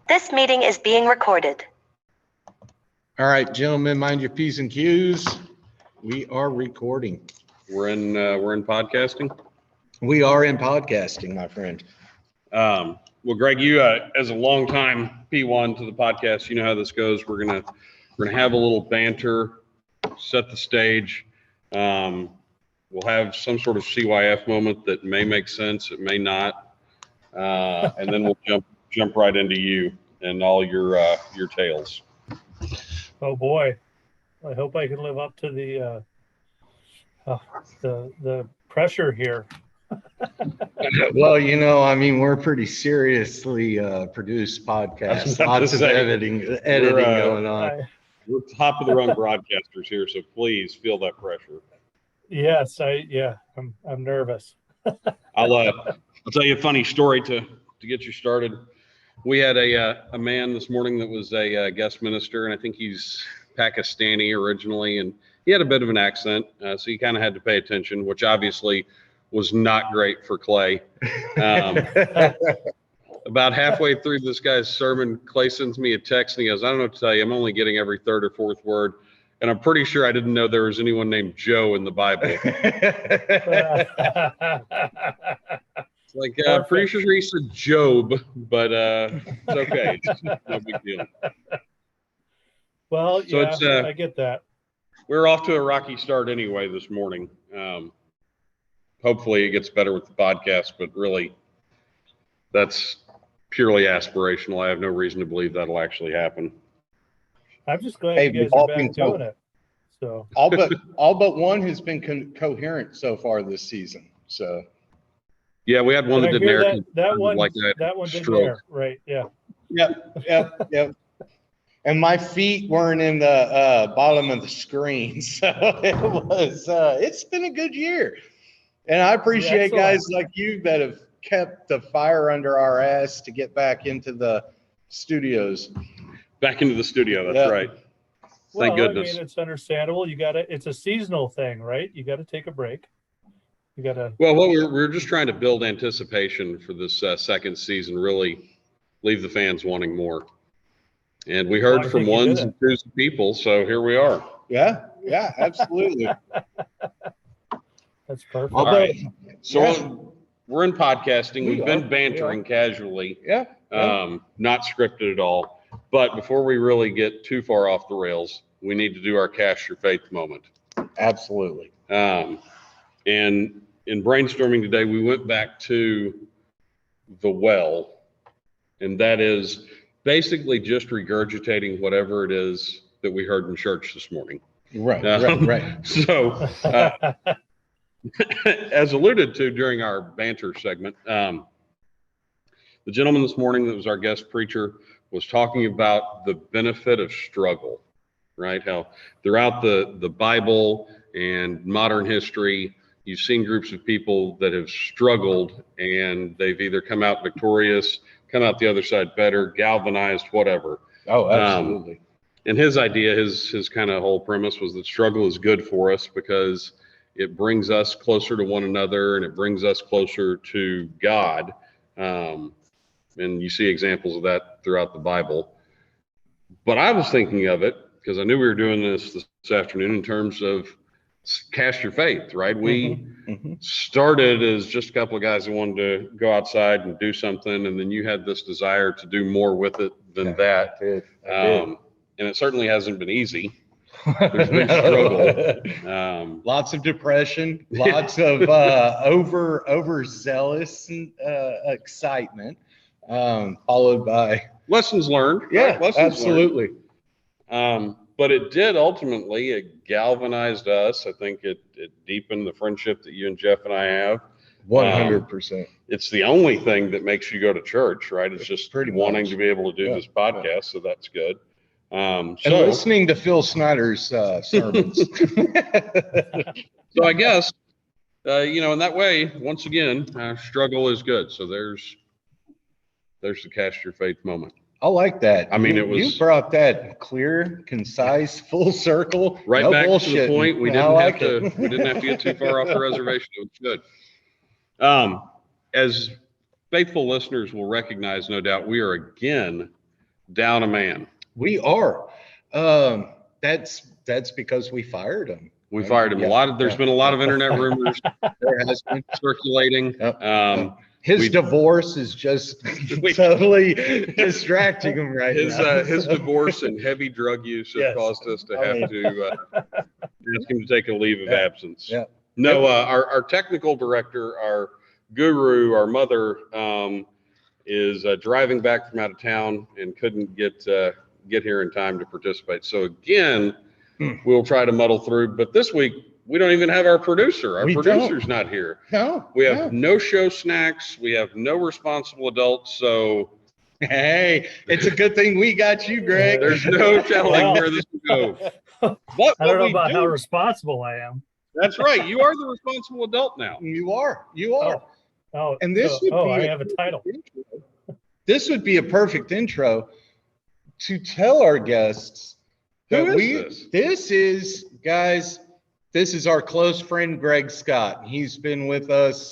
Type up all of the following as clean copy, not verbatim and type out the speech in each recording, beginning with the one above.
This meeting is being recorded. All right, gentlemen, mind your P's and Q's. We are recording. We're in podcasting. We are in podcasting, my friend. Well, Greg, you as a longtime P1 to the podcast, you know how this goes. We're gonna have a little banter, set the stage. We'll have some sort of CYF moment that may make sense, it may not, and then we'll jump right into you and all your tales. Oh boy, I hope I can live up to the pressure here. Well, you know, I mean, we're pretty seriously produced podcast. Lots of editing going on. We're top of the run broadcasters here, so please feel that pressure. Yes, I'm nervous. I'll tell you a funny story to get you started. We had a man this morning that was a guest minister, and I think he's Pakistani originally, and he had a bit of an accent, so you kind of had to pay attention, which obviously was not great for Clay. About halfway through this guy's sermon, Clay sends me a text, and he goes, "I don't know what to tell you. I'm only getting every third or fourth word, and I'm pretty sure I didn't know there was anyone named Joe in the Bible." Like, I'm pretty sure he said Job, but it's okay. It's no big deal. Well, so yeah, I get that. We're off to a rocky start anyway this morning. Hopefully it gets better with the podcast, but really that's purely aspirational. I have no reason to believe that'll actually happen. I'm just glad you guys are back doing it. So all but one has been coherent so far this season. So yeah, we had one that didn't air. That one didn't air, right? Yeah. Yep. And my feet weren't in the bottom of the screen, so it's been a good year. And I appreciate guys like you that have kept the fire under our ass to get back into the studios. Back into the studio, that's right. Thank goodness. I mean, it's understandable. It's a seasonal thing, right? You got to take a break. Well, we're just trying to build anticipation for this second season, really leave the fans wanting more. And we heard from ones and twos of people, so here we are. Yeah, absolutely. That's perfect. All right. So we're in podcasting. We've been bantering casually. Yeah. Not scripted at all. But before we really get too far off the rails, we need to do our Cast Your Faith moment. Absolutely. And in brainstorming today, we went back to the well, and that is basically just regurgitating whatever it is that we heard in church this morning. Right. So, as alluded to during our banter segment, the gentleman this morning that was our guest preacher was talking about the benefit of struggle, right? How throughout the Bible and modern history, you've seen groups of people that have struggled and they've either come out victorious, come out the other side better, galvanized, whatever. Oh, absolutely. And his idea, his kind of whole premise was that struggle is good for us because it brings us closer to one another and it brings us closer to God. And you see examples of that throughout the Bible. But I was thinking of it because I knew we were doing this afternoon in terms of Cast Your Faith, right? We started as just a couple of guys that wanted to go outside and do something, and then you had this desire to do more with it than that. I did. And it certainly hasn't been easy. There's been struggle. Lots of depression, lots of overzealous excitement, followed by lessons learned. Yeah, right? Lessons absolutely. Learned. But it did ultimately, it galvanized us. I think it deepened the friendship that you and Jeff and I have. 100%. It's the only thing that makes you go to church, right? It's just wanting to be able to do this podcast. So that's good. And listening to Phil Snyder's sermons. So I guess, in that way, once again, struggle is good. So there's the Cast Your Faith moment. I like that. I mean, you brought that clear, concise, full circle. Right no back bullshit. to the point. We didn't have to get too far off the reservation. It was good. As faithful listeners will recognize, no doubt, we are again down a man. We are. That's because we fired him. We fired him. There's been a lot of internet rumors There has been. circulating. Yep. His we- divorce is just totally distracting him right now. His divorce and heavy drug use have Yes. caused us to I have to ask him to take a leave of Yeah. absence. Yeah. No, our technical director, our guru, our mother, is driving back from out of town and couldn't get here in time to participate. So again, we'll try to muddle through. But this week, we don't even have our producer. Our We producer's don't. not here. No. We have no show snacks. We have no responsible adults. So Hey, it's a good thing we got you, Greg. there's no telling Well, where this will go. But I what don't know we about do- how responsible I am. That's right. You are the responsible adult now. You are. You are. Oh, And this would be I have a title. This would be a perfect intro to tell our guests Who that is this? This is, guys, this is our close friend, Greg Scott. He's been with us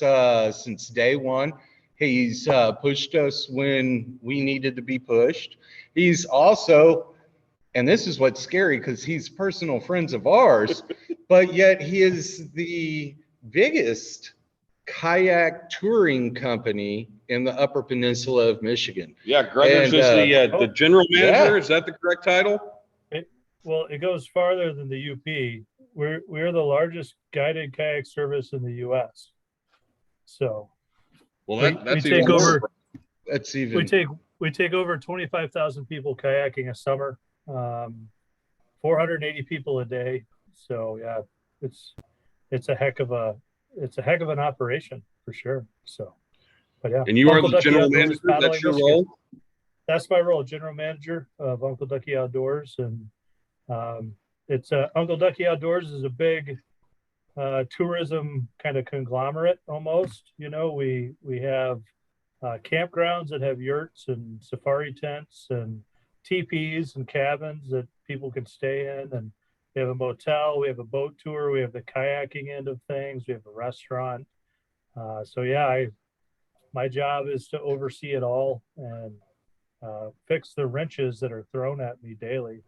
since day one. He's pushed us when we needed to be pushed. He's also, and this is what's scary because he's personal friends of ours, but yet he is the biggest kayak touring company in the Upper Peninsula of Michigan. Yeah, Gregor's And, is the general manager. yeah. Is that the correct title? Well, it goes farther than the UP. We're the largest guided kayak service in the US. So Well, we that's take even more. over That's even we take over 25,000 people kayaking a summer, 480 people a day. So yeah, it's a heck of an operation for sure. So, but yeah. And you are Uncle the Ducky general Outdoors, manager. Paddling, That's your Michigan. role. That's my role, general manager of Uncle Ducky Outdoors, and it's Uncle Ducky Outdoors is a big tourism kind of conglomerate almost. You know, we have campgrounds that have yurts and safari tents and teepees and cabins that people can stay in, and we have a motel, we have a boat tour, we have the kayaking end of things, we have a restaurant. So yeah, my job is to oversee it all and fix the wrenches that are thrown at me daily.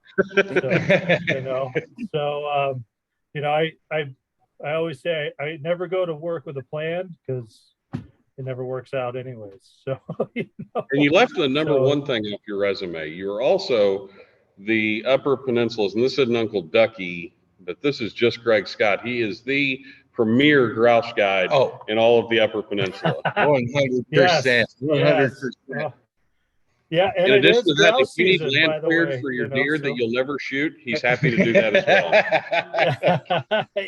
I always say I never go to work with a plan because it never works out anyways. So, And you left the number one thing off your resume. You're also the Upper Peninsulas, and this isn't Uncle Ducky, but this is just Greg Scott. He is the premier grouse guide Oh, in all of the Upper Peninsula. 100%. Yes. 100%. Yeah, and In it addition is to that, if grouse you need season, land by the cleared way, for your you know, deer so- that you'll never shoot, he's happy to do that as well. Yeah.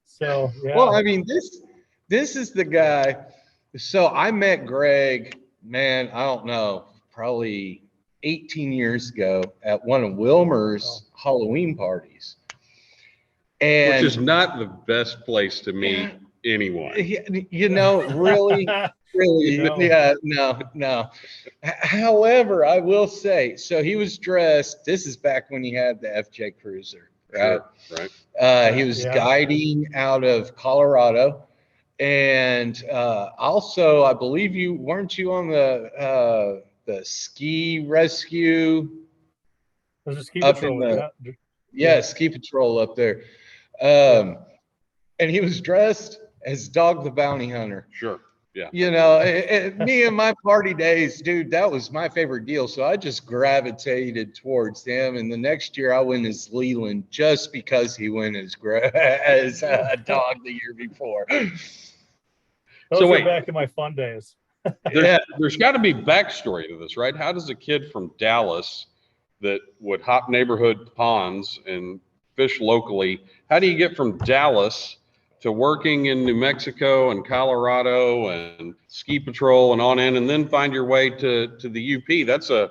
So yeah. Well, I mean, this is the guy. So I met Greg, man, I don't know, probably 18 years ago at one of Wilmer's Halloween parties. And Which is not the best place to meet anyone. you know, really, really, No. yeah, no. However, I will say, so he was dressed. This is back when he had the FJ Cruiser, right? Sure, right. He was Yeah. guiding out of Colorado, and also, I believe weren't you on the ski rescue? There's a ski Up in patrol. the- Yeah. Yeah, ski patrol up there. And he was dressed as Dog the Bounty Hunter. Sure. Yeah. You know, me and my party days, dude, that was my favorite deal. So I just gravitated towards him. And the next year I went as Leland just because he went as a dog the year before. Those So were wait. back in my fun days. There's got to be backstory to this, right? How does a kid from Dallas that would hop neighborhood ponds and fish locally, how do you get from Dallas to working in New Mexico and Colorado and ski patrol and on in, and then find your way to the UP? That's a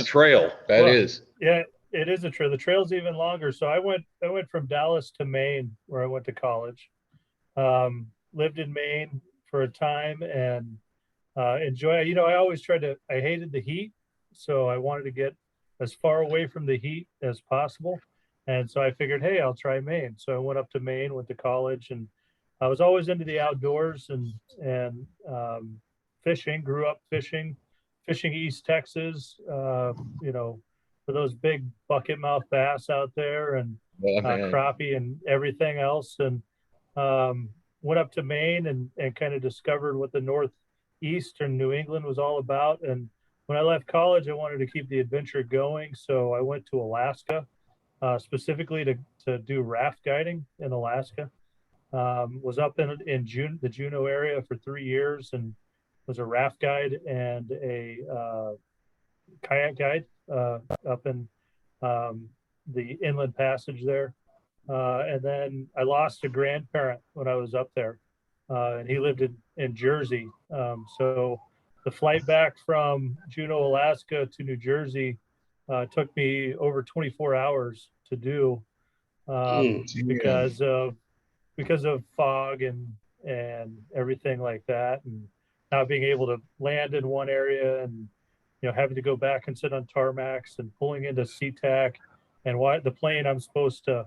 trail. That Well, is. Yeah, it is a trail. The trail's even longer. So I went from Dallas to Maine, where I went to college. Lived in Maine for a time and enjoy. You know, I hated the heat, so I wanted to get as far away from the heat as possible. And so I figured, hey, I'll try Maine. So I went up to Maine, went to college, and I was always into the outdoors and fishing. Grew up fishing, fishing East Texas, for those big bucket mouth bass out there, and crappie and everything else. And went up to Maine and kind of discovered what the Northeastern New England was all about. And when I left college, I wanted to keep the adventure going. So I went to Alaska, specifically to do raft guiding in Alaska. Was up in the Juneau area for 3 years and was a raft guide and a kayak guide up in the inland passage there. And then I lost a grandparent when I was up there, and he lived in Jersey. So the flight back from Juneau, Alaska to New Jersey took me over 24 hours to do because of fog and everything like that, and not being able to land in one area, and having to go back and sit on tarmacs and pulling into SeaTac, and why the plane I'm supposed to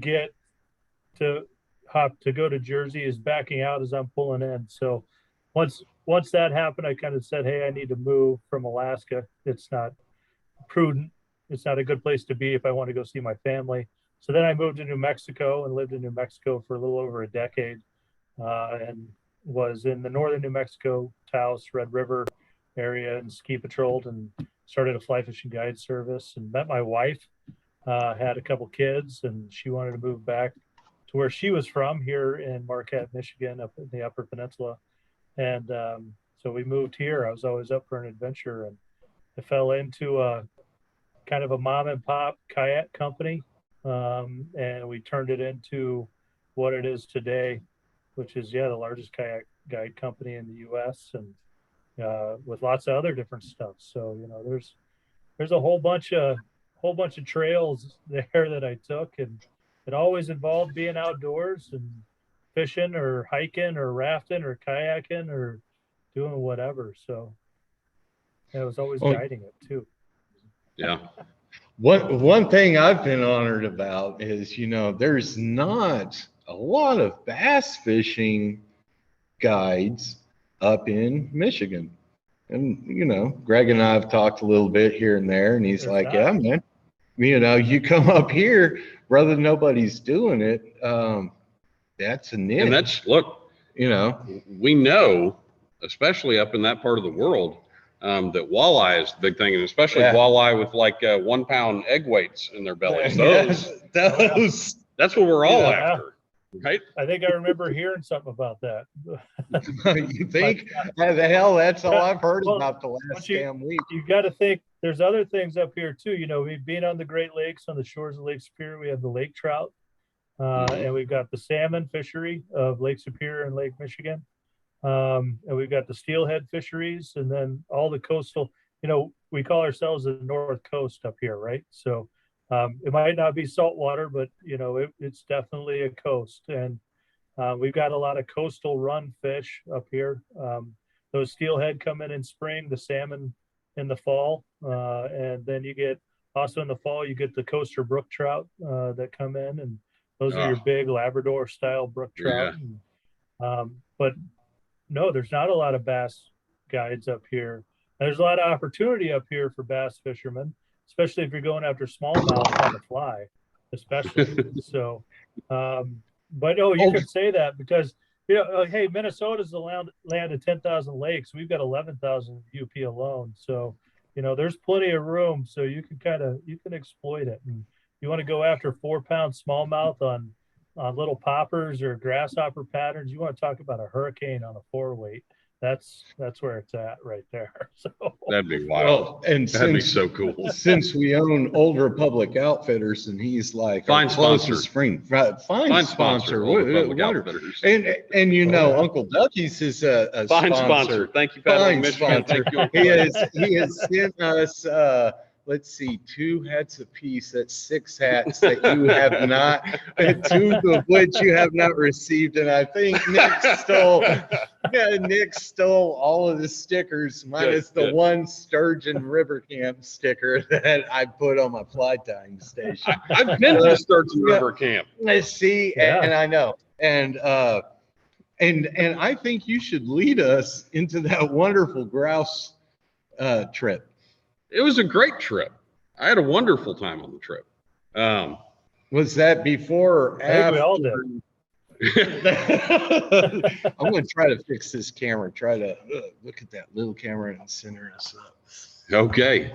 get to go to Jersey is backing out as I'm pulling in. So once that happened, I kind of said, hey, I need to move from Alaska. It's not prudent. It's not a good place to be if I want to go see my family. So then I moved to New Mexico and lived in New Mexico for a little over a decade, and was in the northern New Mexico, Taos, Red River area, and ski patrolled, and started a fly fishing guide service, and met my wife, had a couple kids, and she wanted to move back to where she was from, here in Marquette, Michigan, up in the Upper Peninsula. And so we moved here. I was always up for an adventure, and I fell into a kind of a mom and pop kayak company. And we turned it into what it is today, which is the largest kayak guide company in the U.S. and with lots of other different stuff. So there's a whole bunch of trails there that I took, and it always involved being outdoors and fishing or hiking or rafting or kayaking or doing whatever. So it was always guiding it too. Yeah. One thing I've been honored about is, there's not a lot of bass fishing guides up in Michigan. And, Greg and I have talked a little bit here and there, and he's like, yeah, man, you come up here, brother, nobody's doing it. That's a niche. And look, we know, especially up in that part of the world, that walleye is the big thing, and especially walleye with like 1 pound egg weights in their bellies. Those that's what we're all after, right? I think I remember hearing something about that. You think? The hell, that's all I've heard about the last damn week. You got to think there's other things up here too. We've been on the Great Lakes, on the shores of Lake Superior. We have the lake trout, and we've got the salmon fishery of Lake Superior and Lake Michigan. And we've got the steelhead fisheries, and then all the coastal, we call ourselves the North Coast up here, right? So it might not be saltwater, but it's definitely a coast. And we've got a lot of coastal run fish up here. Those steelhead come in spring, the salmon in the fall, and then you get also in the fall you get the coaster brook trout that come in, and those are your big Labrador style brook trout. But no, there's not a lot of bass guides up here. There's a lot of opportunity up here for bass fishermen, especially if you're going after smallmouth on the fly, especially. So, but you could say that because, hey, Minnesota's the land of 10,000 lakes. We've got 11,000 UP alone. So, there's plenty of room. So you can exploit it. And you want to go after 4 pound smallmouth on little poppers or grasshopper patterns. You want to talk about a hurricane on a 4-weight. That's where it's at right there. So that'd be wild. And that'd be so cool. Since we own Old Republic Outfitters, and he's like fine sponsor, fine sponsor. And Uncle Ducky's is a fine sponsor. Thank you, Pat. Thank you. He has sent us. Let's see, 2 hats apiece. That's 6 hats that you have not, 2 of which you have not received. And I think Nick stole all of the stickers minus the one Sturgeon River Camp sticker that I put on my fly tying station. I've been to Sturgeon River Camp. See, and I know. And And I think you should lead us into that wonderful grouse trip. It was a great trip. I had a wonderful time on the trip. Was that before or I think we all after? did. I'm going to try to fix this camera. Try to look at that little camera and center us up. Okay.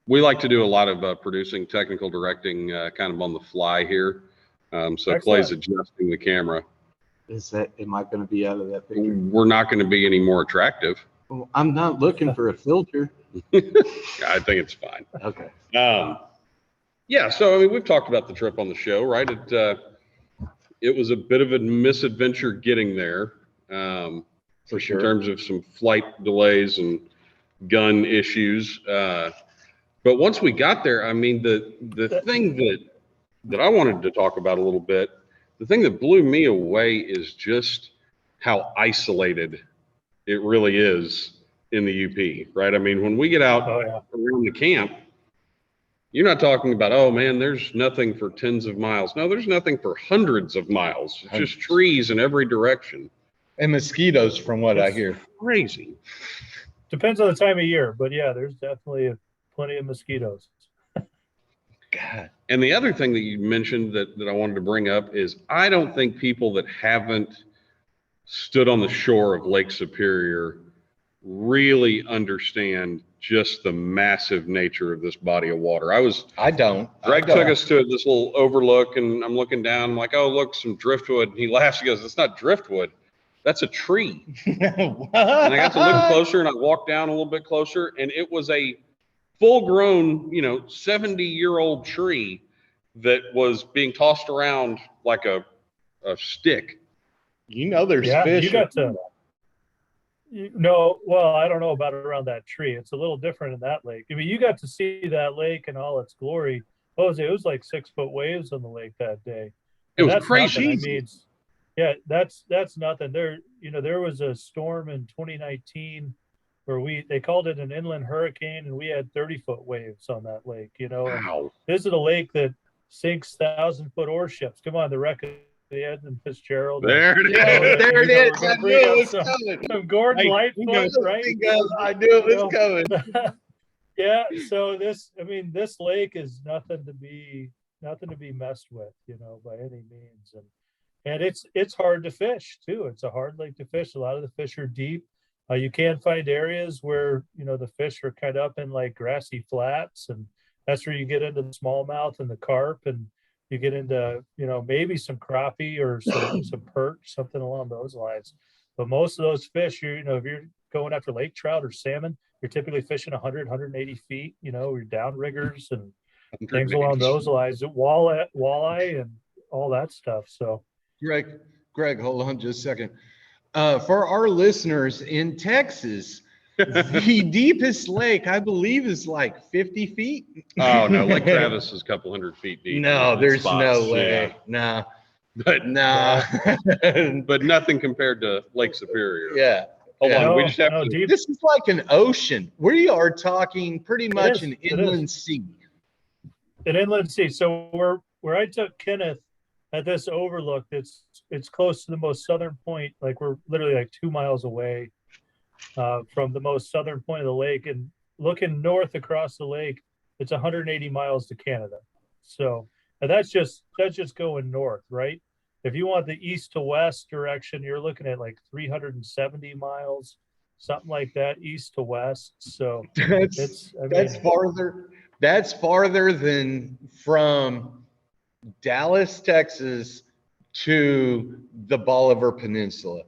We like to do a lot of producing, technical directing, kind of on the fly here. So Excellent. Clay's adjusting the camera. Am I going to be out of that picture? We're not going to be any more attractive. Well, I'm not looking for a filter. I think it's fine. Okay. Yeah, so I mean, we've talked about the trip on the show, right? It was a bit of a misadventure getting there, For sure. in terms of some flight delays and gun issues. But once we got there, I mean, the thing that I wanted to talk about a little bit, the thing that blew me away is just how isolated it really is in the UP, right? I mean, when we get out Oh, yeah. around the camp, you're not talking about, oh man, there's nothing for tens of miles. No, there's nothing for hundreds of miles. It's just trees in every direction. And mosquitoes, from what I hear. Crazy. Depends on the time of year, but yeah, there's definitely plenty of mosquitoes. God. And the other thing that you mentioned that I wanted to bring up is I don't think people that haven't stood on the shore of Lake Superior really understand just the massive nature of this body of water. I don't. Greg took us to this little overlook, and I'm looking down. I'm like, oh, look, some driftwood. And he laughs. He goes, it's not driftwood. That's a tree. And I got to look closer, and I walked down a little bit closer, and it was a full-grown, 70-year-old tree that was being tossed around like a stick. There's Yeah, fish. you got to. No, well, I don't know about around that tree. It's a little different in that lake. I mean, you got to see that lake in all its glory. Jose, it was like 6-foot waves on the lake that day. It was That's crazy. nothing. I mean, yeah, that's nothing. There was a storm in 2019 where they called it an inland hurricane, and we had 30-foot waves on that lake. Wow. This is a lake that sinks 1,000-foot ore ships. Come on, the wreck of the Edmund Fitzgerald. There it is. There it is. I knew it was some, coming. some Gordon Hey, Lightfoot, right? I knew it was coming. Yeah. So this lake is nothing to be messed with, by any means. And it's hard to fish too. It's a hard lake to fish. A lot of the fish are deep. You can find areas where, the fish are kind of up in like grassy flats, and that's where you get into the smallmouth and the carp, and you get into, maybe some crappie or some perch, something along those lines. But most of those fish, if you're going after lake trout or salmon, you're typically fishing 100, 180 feet, your downriggers and things along those lines, walleye and all that stuff. So, Greg, hold on just a second. For our listeners in Texas, the deepest lake, I believe, is like 50 feet. Oh, no. Lake Travis is a couple hundred feet deep. No, there's spots. no way. Yeah. No. But No. but nothing compared to Lake Superior. Yeah. Hold Yeah. on. We just have No, to. deep. This is like an ocean. We are talking pretty much an It is. inland sea. An inland sea. So where I took Kenneth at this overlook, it's close to the most southern point. Like we're literally like 2 miles away from the most southern point of the lake, and looking north across the lake, it's 180 miles to Canada. So and that's just going north, right? If you want the east to west direction, you're looking at like 370 miles, something like that, east to west. So That's farther. That's farther than from Dallas, Texas to the Bolivar Peninsula.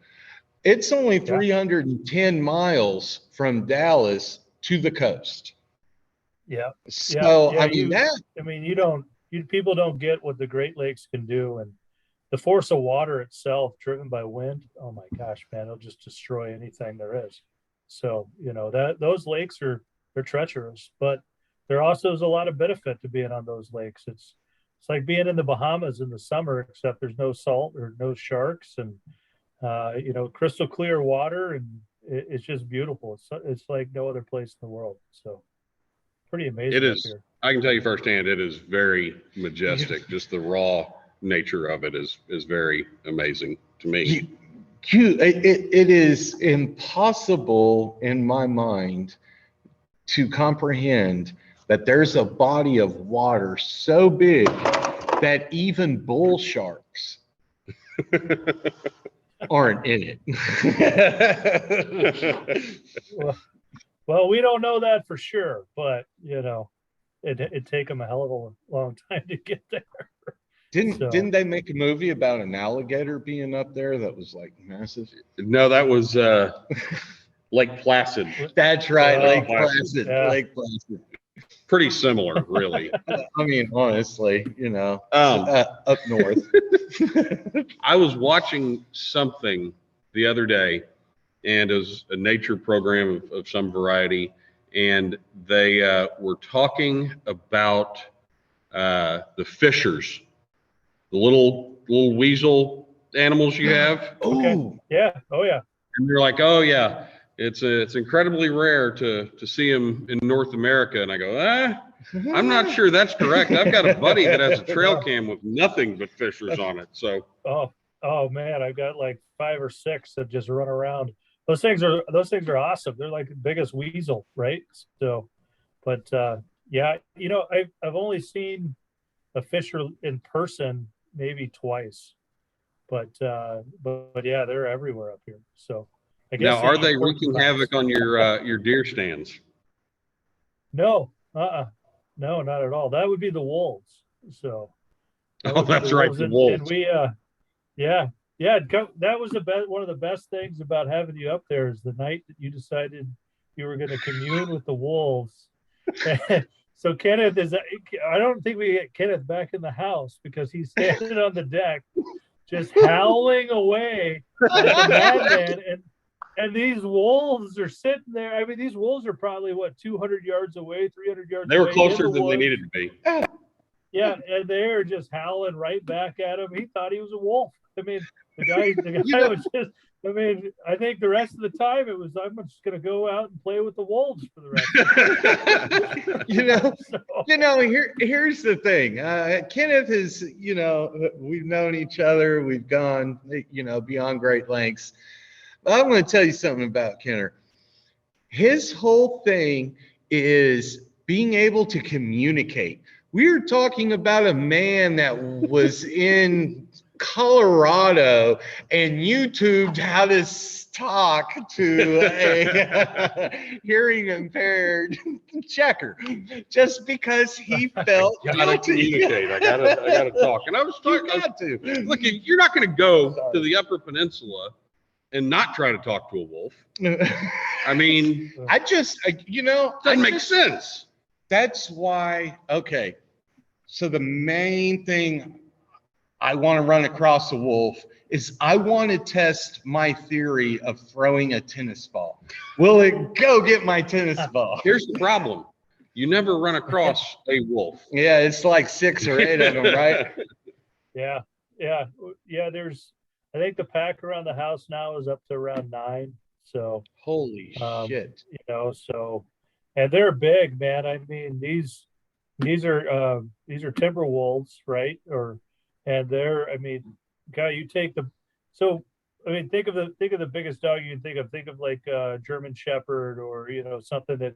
It's only 310 miles from Dallas to the coast. Yeah. So Yeah, I mean people don't get what the Great Lakes can do, and the force of water itself driven by wind. Oh my gosh, man, it'll just destroy anything there is. So, those lakes they're treacherous, but there also is a lot of benefit to being on those lakes. It's like being in the Bahamas in the summer, except there's no salt or no sharks, and crystal clear water, and it's just beautiful. It's like no other place in the world. So pretty amazing. It is. Up here. I can tell you firsthand, it is very majestic. Just the raw nature of it is very amazing to me. It is impossible in my mind to comprehend that there's a body of water so big that even bull sharks aren't in it. Well, we don't know that for sure, but it'd take them a hell of a long time to get there. Didn't they make a movie about an alligator being up there that was like massive? No, that was Lake Placid. That's right, Oh, Lake Placid. yeah. Lake Placid. Pretty similar, really. I mean, honestly, Um, up north. I was watching something the other day, and it was a nature program of some variety, and they were talking about the fishers, the little weasel animals you have. Oh, Yeah. Oh, yeah. And they're like, oh yeah, it's incredibly rare to see them in North America. And I go, I'm not sure that's correct. I've got a buddy that has a trail cam with nothing but fishers on it. So Oh man, I've got like 5 or 6 that just run around. Those things are awesome. They're like the biggest weasel, right? So, but yeah, I've only seen a fisher in person maybe twice, but yeah, they're everywhere up here. So I guess now, are the they important wreaking facts- havoc on your deer stands? No, no, not at all. That would be the wolves. So that Oh, would be that's right, the and wolves. we yeah, that was one of the best things about having you up there is the night that you decided you were going to commune with the wolves. So Kenneth I don't think we get Kenneth back in the house because he's standing on the deck just howling away like a madman, and these wolves are sitting there. I mean, these wolves are probably 200 yards away, 300 yards They were away in closer the than they woods. needed to be. Yeah, and they're just howling right back at him. He thought he was a wolf. I mean, the guy was just. I mean, I think the rest of the time it was, I'm just going to go out and play with the wolves for the rest of the time. Here's the thing. Kenneth is, we've known each other. We've gone, beyond great lengths. But I'm going to tell you something about Kenner. His whole thing is being able to communicate. We're talking about a man that was in Colorado and YouTubed how to talk to a hearing impaired checker just because he felt Gotta communicate. I gotta talk. And I was You talking. got to. Look, you're not going to go to the Upper Peninsula and not try to talk to a wolf. I mean, doesn't make sense. That's why. Okay. So the main thing I want to run across a wolf is I want to test my theory of throwing a tennis ball. Will it go get my tennis ball? Here's the problem. You never run across a wolf. Yeah, it's like 6 or 8 of them, right? Yeah. There's, I think the pack around the house now is up to around 9. So Holy shit. So, and they're big, man. I mean, these are timber wolves, right? And they're, I mean, God, you take think of the biggest dog you can think of. Think of like a German Shepherd or, something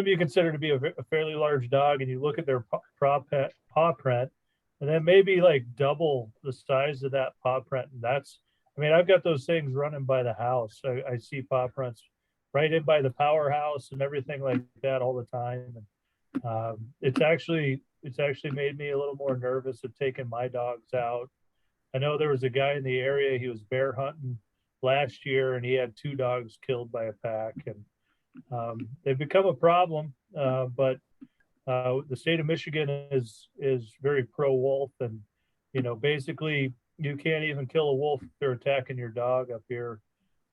you consider to be a fairly large dog, and you look at their paw print, and then maybe like double the size of that paw print. And I've got those things running by the house. I see paw prints right in by the powerhouse and everything like that all the time. And it's actually made me a little more nervous of taking my dogs out. I know there was a guy in the area, he was bear hunting last year, and he had 2 dogs killed by a pack. And they've become a problem, but the state of Michigan is very pro-wolf, and basically you can't even kill a wolf if they're attacking your dog up here.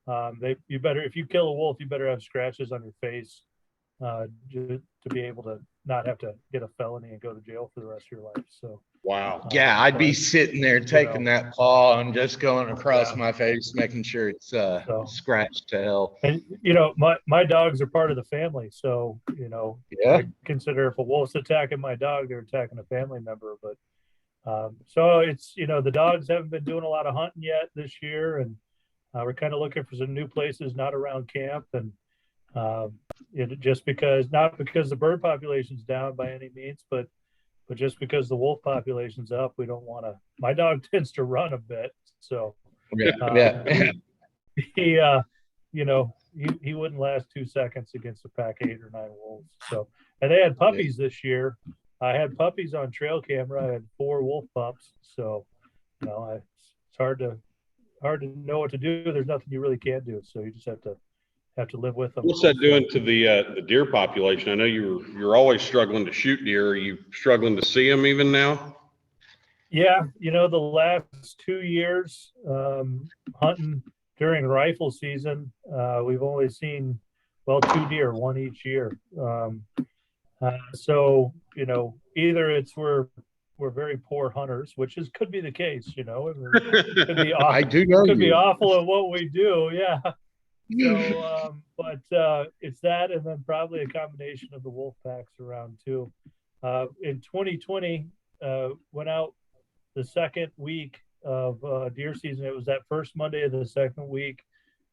If you kill a wolf, you better have scratches on your face to be able to not have to get a felony and go to jail for the rest of your life. So Wow. Yeah, I'd be sitting there taking that paw and just going across my face, making sure it's scratched to hell. And my dogs are part of the family, so Yeah. I consider if a wolf's attacking my dog, they're attacking a family member. But So it's, the dogs haven't been doing a lot of hunting yet this year, and we're kind of looking for some new places not around camp. And just because, not because the bird population's down by any means, but just because the wolf population's up, we don't want to. My dog tends to run a bit, so Yeah. he he wouldn't last 2 seconds against a pack of 8 or 9 wolves. So, and they had puppies this year. I had puppies on trail camera. I had 4 wolf pups. So, it's hard to know what to do. There's nothing you really can do. So you just have to live with them. What's that doing to the deer population? I know you're always struggling to shoot deer. Are you struggling to see them even now? Yeah, the last 2 years hunting during rifle season, we've only seen 2 deer, 1 each year. So either it's we're very poor hunters, which could be the case. It could be awful. I do know could be you. awful at what we do. Yeah. So, but it's that, and then probably a combination of the wolf packs around too. In 2020, went out the second week of deer season. It was that first Monday of the second week,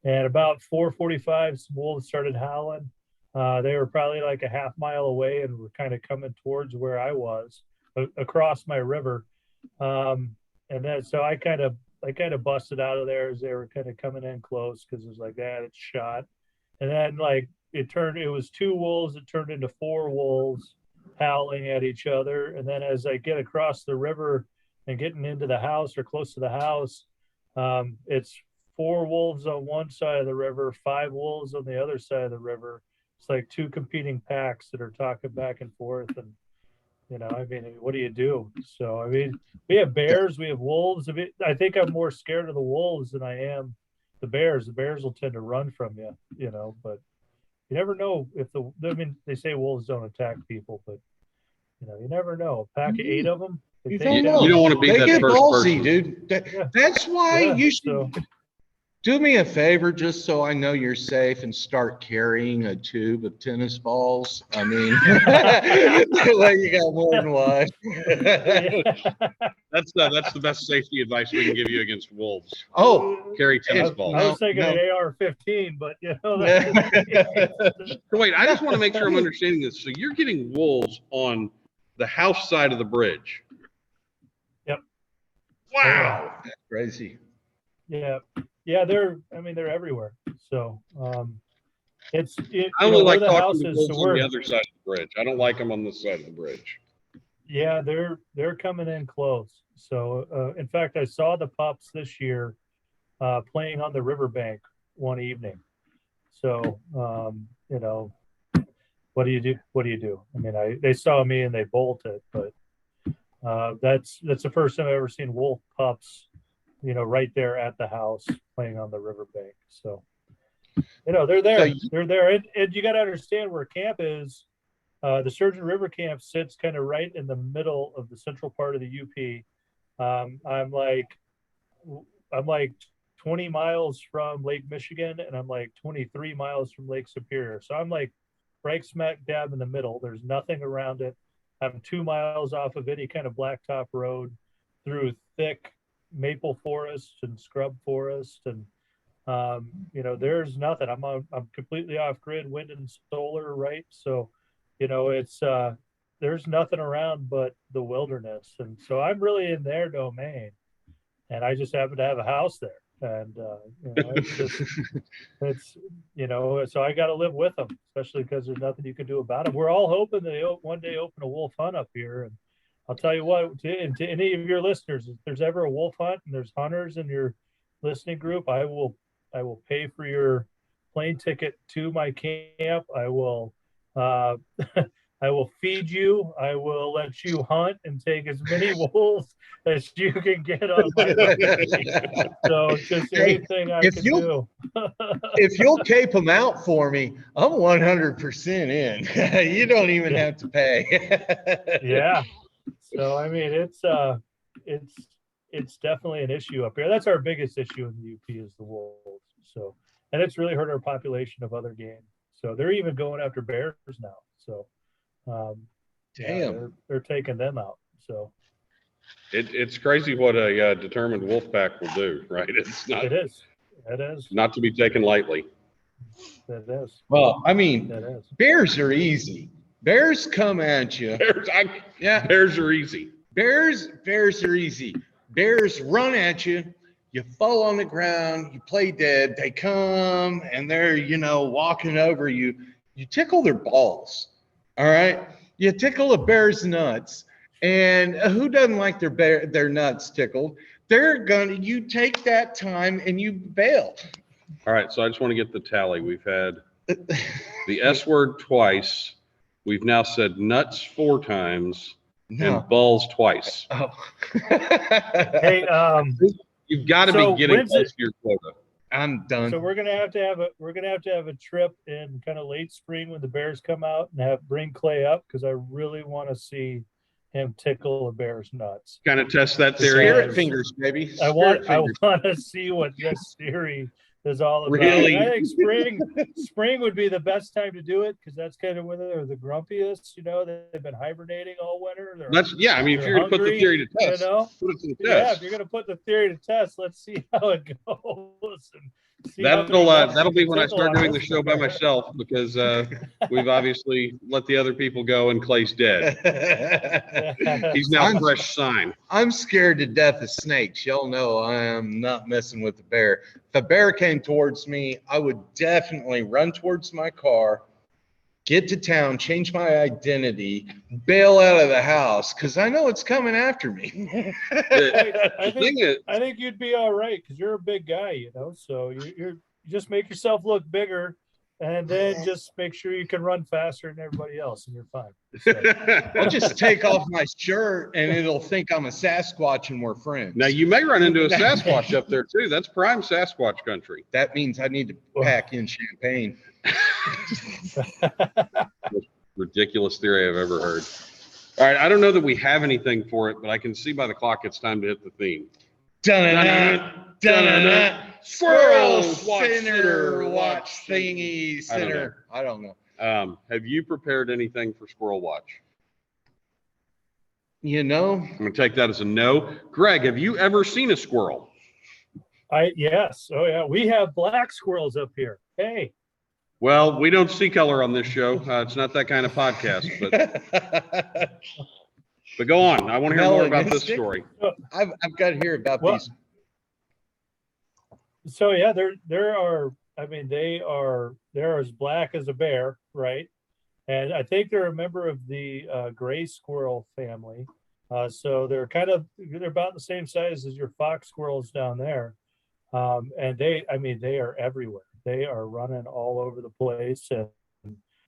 and about 4:45, some wolves started howling. They were probably like a half mile away and were kind of coming towards where I was across my river. And then so I kind of busted out of there as they were kind of coming in close, because it was like that, it's shot. And then it was 2 wolves, it turned into 4 wolves howling at each other. And then as I get across the river and getting into the house or close to the house, it's 4 wolves on one side of the river, 5 wolves on the other side of the river. It's like 2 competing packs that are talking back and forth. And what do you do? So, we have bears, we have wolves. I think I'm more scared of the wolves than I am the bears. The bears will tend to run from you, but you never know if they say wolves don't attack people, but you never know. A pack of 8 of them. You don't want to be they that get first ballsy, person. dude. That's why you should do me a favor, just so I know you're safe, and start carrying a tube of tennis balls. I mean, like you got more than one. That's the best safety advice we can give you against wolves. Oh, Carry tennis balls. I was thinking an AR-15, but Wait, I just want to make sure I'm understanding this. So you're getting wolves on the house side of the bridge. Yep. Wow. That's crazy. Yeah. They're everywhere. So I only like the talking houses, to wolves so on the other side of the bridge. I don't like them on this side of the bridge. Yeah, they're coming in close. So in fact, I saw the pups this year playing on the riverbank one evening. So what do you do? They saw me and they bolted, but that's the first time I've ever seen wolf pups, right there at the house playing on the riverbank. So, they're there. They're there. And you got to understand where camp is. The Sturgeon River camp sits kind of right in the middle of the central part of the UP. I'm like 20 miles from Lake Michigan, and I'm like 23 miles from Lake Superior. So I'm like right smack dab in the middle. There's nothing around it. I'm 2 miles off of any kind of blacktop road through thick maple forest and scrub forest, and there's nothing. I'm completely off grid, wind and solar, right? So it's there's nothing around but the wilderness, and so I'm really in their domain, and I just happen to have a house there, and so I got to live with them, especially because there's nothing you can do about it. We're all hoping they one day open a wolf hunt up here, and I'll tell you what, to any of your listeners, if there's ever a wolf hunt and there's hunters in your listening group, I will pay for your plane ticket to my camp. I will I will feed you. I will let you hunt and take as many wolves as you can get on my property. So just anything I can do. If you'll cape them out for me, I'm 100% in. You don't even have to pay. Yeah. So it's definitely an issue up here. That's our biggest issue in the UP is the wolves. So, and it's really hurt our population of other game. So they're even going after bears now. So, Damn, they're taking them out. So, It's crazy what a determined wolf pack will do, right? It's not It is. It is. not to be taken lightly. It is. Well, I mean, It is. bears are easy. Bears come at you. Yeah, Bears are easy. bears are easy. Bears run at you. You fall on the ground. You play dead. They come and they're, walking over you. You tickle their balls. All right. You tickle a bear's nuts. And who doesn't like their nuts tickled? You take that time and you bail. All right, so I just want to get the tally. We've had the S word twice. We've now said nuts 4 times and balls twice. Oh. Hey, You've got to So be getting when's close to your quota. I'm done. so we're gonna have to have a trip in kind of late spring when the bears come out and bring Clay up because I really want to see him tickle a bear's nuts. Kind of test that theory. Spirit fingers, baby. I want Spirit to see what this theory is all about. Really? And I think spring would be the best time to do it because that's kind of when they're the grumpiest. They've been hibernating all winter. I mean, if they're you're going to put the hungry, theory to test, put it to the Yeah, test. if you're gonna put the theory to test, let's see how it goes. And see how many That'll be when I tickle start on doing the this. show by myself because we've obviously let the other people go and Clay's dead. He's now fresh sign. I'm scared to death of snakes. Y'all know I am not messing with the bear. If a bear came towards me, I would definitely run towards my car, get to town, change my identity, bail out of the house because I know it's coming after me. I The thing is, think you'd be all right because you're a big guy, so you just make yourself look bigger and then just make sure you can run faster than everybody else and you're fine. So, I'll just take off my shirt and it'll think I'm a Sasquatch and we're friends. now you may run into a Sasquatch up there too. That's prime Sasquatch country. That means I need to pack in champagne. Ridiculous theory I've ever heard. All right, I don't know that we have anything for it, but I can see by the clock it's time to hit the theme. Dun-dun-dun, dun-dun-dun. Squirrel Watch Center, Center, watch thingy I don't know. center. I don't know. Have you prepared anything for Squirrel Watch? You know, I'm going to take that as a no. Greg, have you ever seen a squirrel? yes. Oh yeah. We have black squirrels up here. Hey. Well, we don't see color on this show. It's not that kind of podcast, but go on. I want to hear more about this Melanistic? story. I've got to hear about Well, these. So yeah, they're as black as a bear, right? And I think they're a member of the gray squirrel family. So they're about the same size as your fox squirrels down there. And they are everywhere. They are running all over the place. And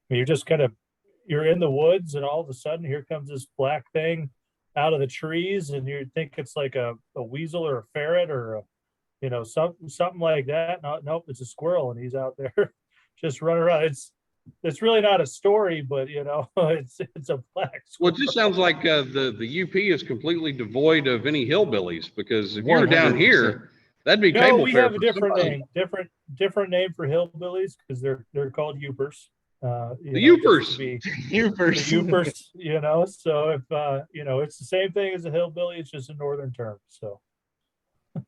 you're in the woods and all of a sudden here comes this black thing out of the trees and you think it's like a weasel or a ferret or something like that. No, nope, it's a squirrel and he's out there just running around. It's really not a story, but it's a black squirrel. Well, it just sounds like the UP is completely devoid of any hillbillies because if you were down 100%. here, that'd be No, table we fare have a for different somebody. name, different name for hillbillies because they're called Yoopers. The Yoopers. You first. The Yoopers, so if it's the same thing as a hillbilly, it's just a northern term. So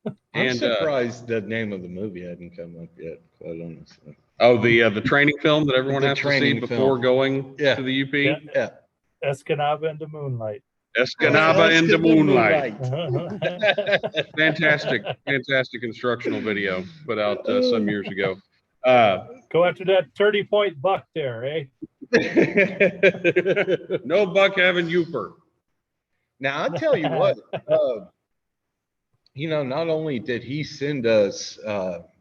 I'm And, surprised the name of the movie hadn't come up yet, quite honestly. Oh, the training film that everyone The has to see training before film. going Yeah. to the UP. Yeah. Yeah. Escanaba into moonlight. Escanaba in the moonlight. Uh-huh. Fantastic instructional video put out some years ago. Go after that 30-point buck there, eh? No buck having Youper. Now, I'll tell you what, not only did he send us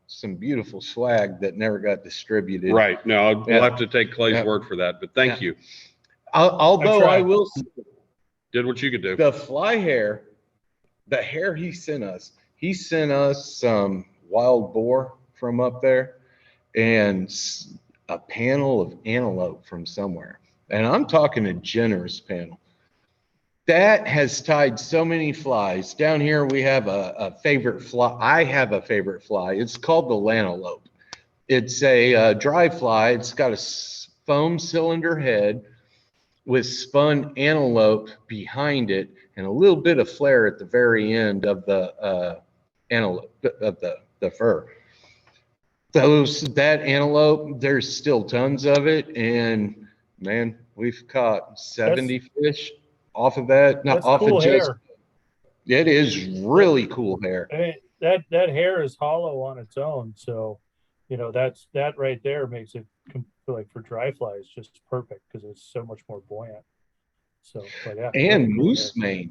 some beautiful swag that never got distributed. Right. No, we'll Yeah. have to take Clay's Yeah. word for that, but thank Yeah. you. Although tried. I will say, Did what you could do. the fly hair, the hair he sent us some wild boar from up there and a panel of antelope from somewhere. And I'm talking a generous panel. That has tied so many flies. Down here, we have a favorite fly. I have a favorite fly. It's called the lantelope. It's a dry fly. It's got a foam cylinder head. with spun antelope behind it and a little bit of flare at the very end of the antelope of the fur. That antelope, there's still tons of it, and man, we've caught 70 fish off of that. Not That's off cool of just. hair. It is really cool hair. I mean, that hair is hollow on its own, so that right there makes it like for dry flies just perfect because it's so much more buoyant. So, but yeah, And really cool moose hair.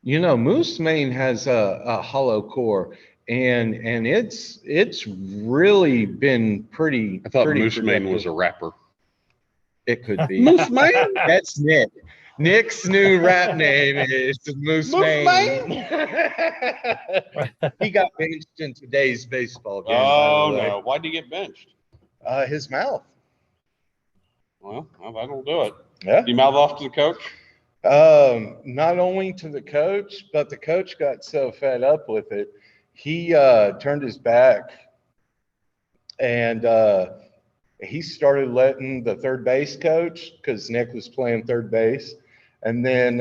mane. Moose mane has a hollow core, and it's really been pretty. I thought pretty Moose Mane was productive. a rapper. It could be. Moose Mane? That's Nick. Nick's new rap name is Moose Mane. He got benched in today's baseball game. Oh, by the way. no. Why'd he get benched? His mouth. Well, that'll do it. Yeah. Did you mouth off to the coach? Not only to the coach, but the coach got so fed up with it, he turned his back and he started letting the third base coach, because Nick was playing third base, and then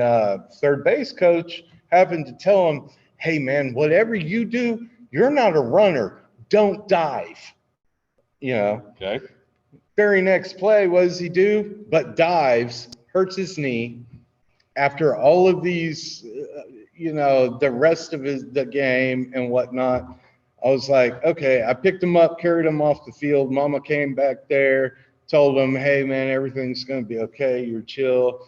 third base coach happened to tell him, hey man, whatever you do, you're not a runner, don't dive. Okay. Very next play, what does he do? But dives, hurts his knee. After all of these, the rest of the game and whatnot, I was like, okay, I picked him up, carried him off the field. Mama came back there, told him, hey, man, everything's going to be okay. You're chill.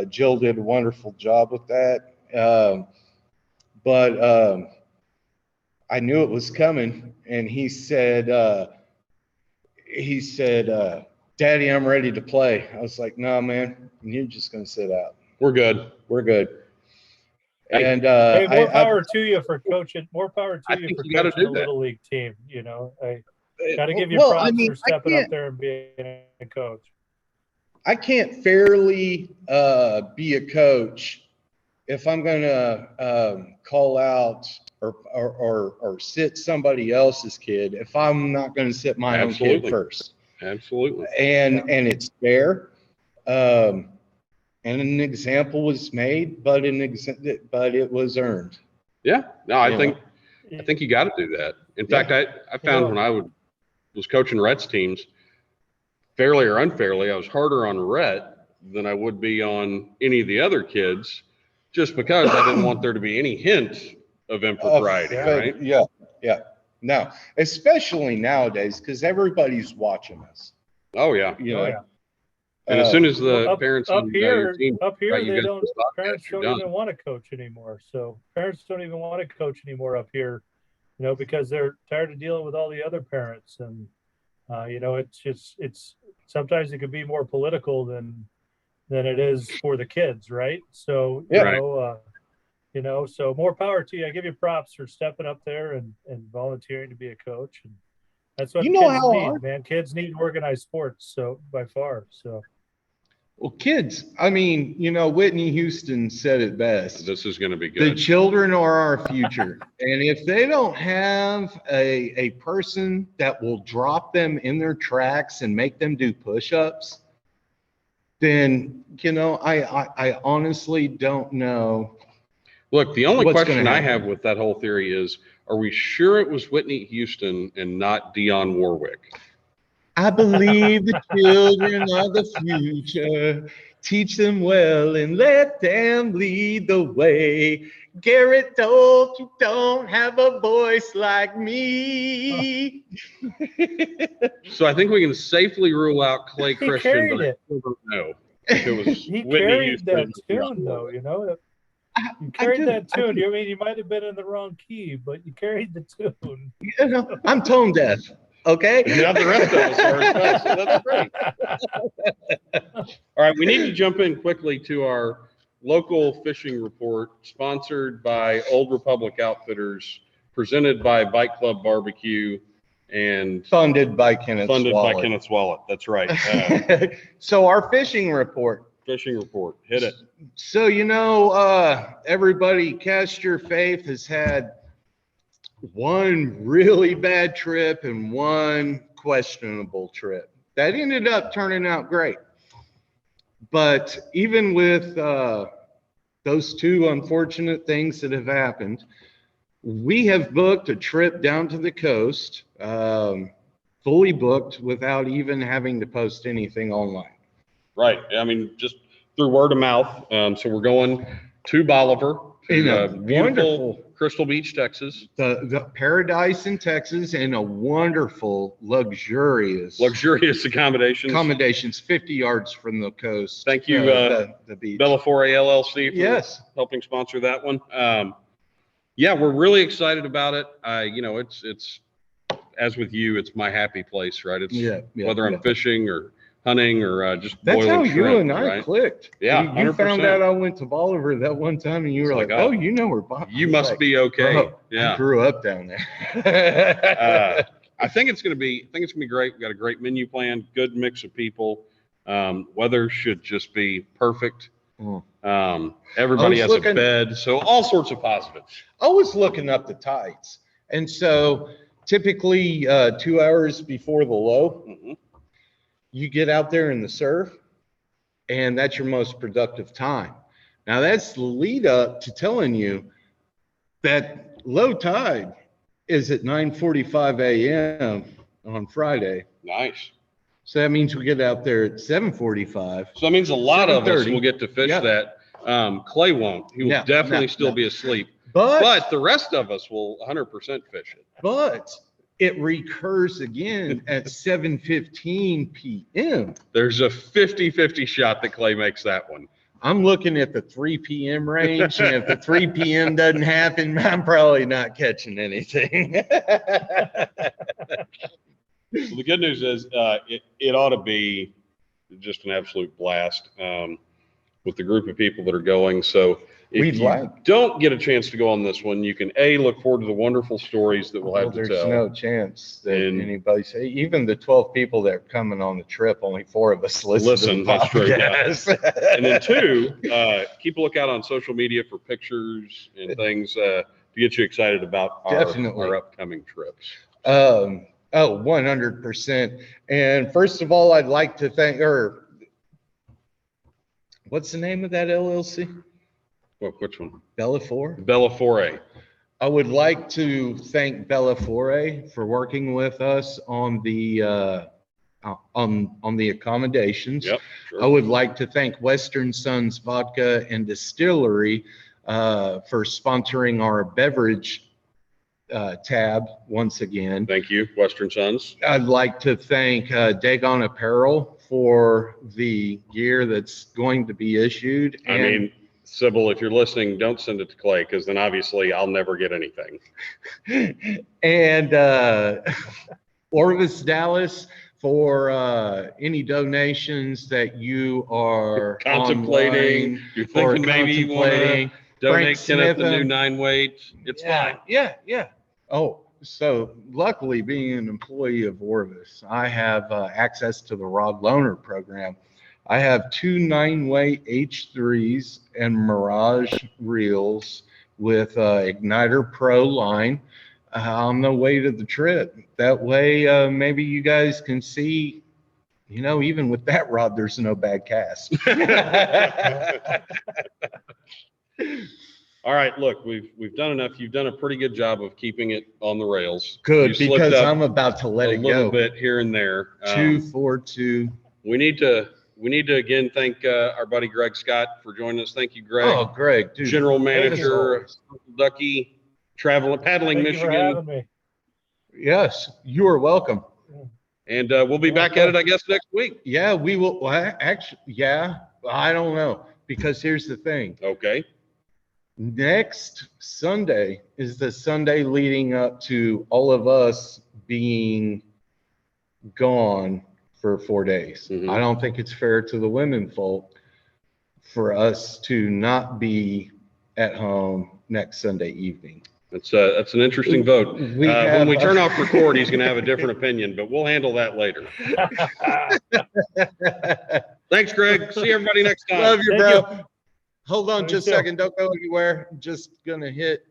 Jill did a wonderful job with that. But I knew it was coming. And he said, Daddy, I'm ready to play. I was like, no, man, you're just going to sit out. We're good. We're good. Hey, And Hey, more power to you for coaching. More power I to you think for you gotta coaching a do that. little league team. I got to give you well, props I mean, for stepping up there and being a coach. I can't fairly be a coach if I'm going to call out or sit somebody else's kid if I'm not going to sit my own kid Absolutely. first. Absolutely. And it's fair. And an example was made, but it was earned. Yeah. No, I You think you got to do that. In fact, I found when I was coaching Rhett's teams, fairly or unfairly, I was harder on Rhett than I would be on any of the other kids, just because I didn't want there to be any hint of impropriety, right? Yeah. Now, especially nowadays, because everybody's watching us. Oh yeah. And as soon as the parents up here, you they guys don't. stop, Parents you're don't done. even want to coach anymore. So parents don't even want to coach anymore up here, because they're tired of dealing with all the other parents. And it's sometimes it can be more political than it is for the kids, right? So so more power to you. I give you props for stepping up there and volunteering to be a coach. And that's what kids need, man. Kids need organized sports, so by far. So. Well, kids, I mean, Whitney Houston said it best. This is going to be The good. children are our future. And if they don't have a person that will drop them in their tracks and make them do push-ups, then, I honestly don't know. Look, the only what's question gonna I happen. have with that whole theory is, are we sure it was Whitney Houston and not Dionne Warwick? I believe the children are the future. Teach them well and let them lead the way. Garrett told you don't have a voice like me. So I think we can safely rule out Clay He Christian, carried but I it. still don't know if it was He Whitney carried Houston. that and tune, Dionne though. Warwick. You carried that I tune. do. You mean you might have been in the wrong key, but you carried the tune. I'm tone deaf. Okay. Now the rest of us are as well, so that's great. All right, we need to jump in quickly to our local fishing report, sponsored by Old Republic Outfitters, presented by Bike Club Barbecue, and Funded by Kenneth funded by Swallow. Kenneth Swallow. That's right. So our fishing report. Fishing report. Hit it. So, everybody, Cast Your Faith has had one really bad trip and one questionable trip that ended up turning out great. But even with those two unfortunate things that have happened, we have booked a trip down to the coast, fully booked without even having to post anything online. Right. I mean, just through word of mouth. So we're going to Bolivar, In to a beautiful wonderful- Crystal Beach, Texas. The paradise in Texas, and a wonderful, luxurious Accommodations. accommodations 50 yards from the coast. Thank you, the beach. Bellafour LLC for Yes. helping sponsor that one. Yeah, we're really excited about it. It's as with you, it's my happy place, right? It's Yeah, whether I'm fishing or hunting or just That's how boiling you shrimp, and I right? clicked. Yeah, You found 100%. out I went to Bolivar that one time, and you were It's like, like, "Oh, oh, you know where Bolivar." You must be okay. I Yeah. grew up down there. I think it's going to be great. We've got a great menu plan, good mix of people. Weather should just be perfect. Everybody has a bed, so all sorts of positives. I was looking up the tides, and so typically 2 hours before the low, Mhm. you get out there in the surf, and that's your most productive time. Now that's the lead up to telling you that low tide is at 9:45 a.m. on Friday. Nice. So that means we get out there at 7:45. So that means a lot of us 7:30. will get to fish Yeah. that. Clay won't. He will No, definitely no, still no. be asleep. But But the rest of us will 100% fish it. but it recurs again at 7:15 p.m. There's a 50-50 shot that Clay makes that one. I'm looking at the 3 p.m. range, and if the 3 p.m. doesn't happen, I'm probably not catching anything. Well, the good news is it ought to be just an absolute blast with the group of people that are going. So if We'd you like- don't get a chance to go on this one, you can look forward to the wonderful stories that we'll have to There's tell. no chance that And- anybody say, even the 12 people that are coming on the trip, only 4 of us listen to the That's true. Yeah. podcast. And then 2, keep a lookout on social media for pictures and things to get you excited about Definitely. our upcoming trips. 100%. And first of all, I'd like to thank, what's the name of that LLC? Well, which one? Bellafour? Bellafour. I would like to thank Bellafour for working with us on the accommodations. Yep. I Sure. would like to thank Western Sons Vodka and Distillery for sponsoring our beverage tab once again. Thank you, Western Sons. I'd like to thank Dagon Apparel for the gear that's going to be issued. I mean, Sybil, if you're listening, don't send it to Clay because then obviously I'll never get anything. and Orvis Dallas for any donations that you are Contemplating, online you're or thinking maybe you want to contemplating. donate Frank Kenneth the Smith, new 9 weight. It's fine. Yeah. Oh, so luckily being an employee of Orvis, I have access to the Rod Loaner program. I have 2 9-weight H3s and Mirage reels with Igniter Pro line on the way to the trip. That way, maybe you guys can see, even with that rod, there's no bad cast. All right, look, we've done enough. You've done a pretty good job of keeping it on the rails. Good, You slipped because up I'm about to let a it little go. bit here and there. 242. We need to again thank our buddy Greg Scott for joining us. Thank you, Greg. Oh, Greg, dude. General as Manager, always. Uncle Ducky, Paddling Thank you for Michigan. having me. Yes, you are welcome. And we'll be back at it, I guess, next week. Yeah, we will. Well, actually, yeah, I don't know. Because here's the thing. Okay. Next Sunday is the Sunday leading up to all of us being gone for 4 days. Mhm. I don't think it's fair to the women folk for us to not be at home next Sunday evening. That's an interesting vote. We When have- we turn off record, he's going to have a different opinion, but we'll handle that later. Thanks, Greg. See everybody next time. Love you, Thank bro. Hold on Love just you a too. second. Don't go anywhere. Just gonna hit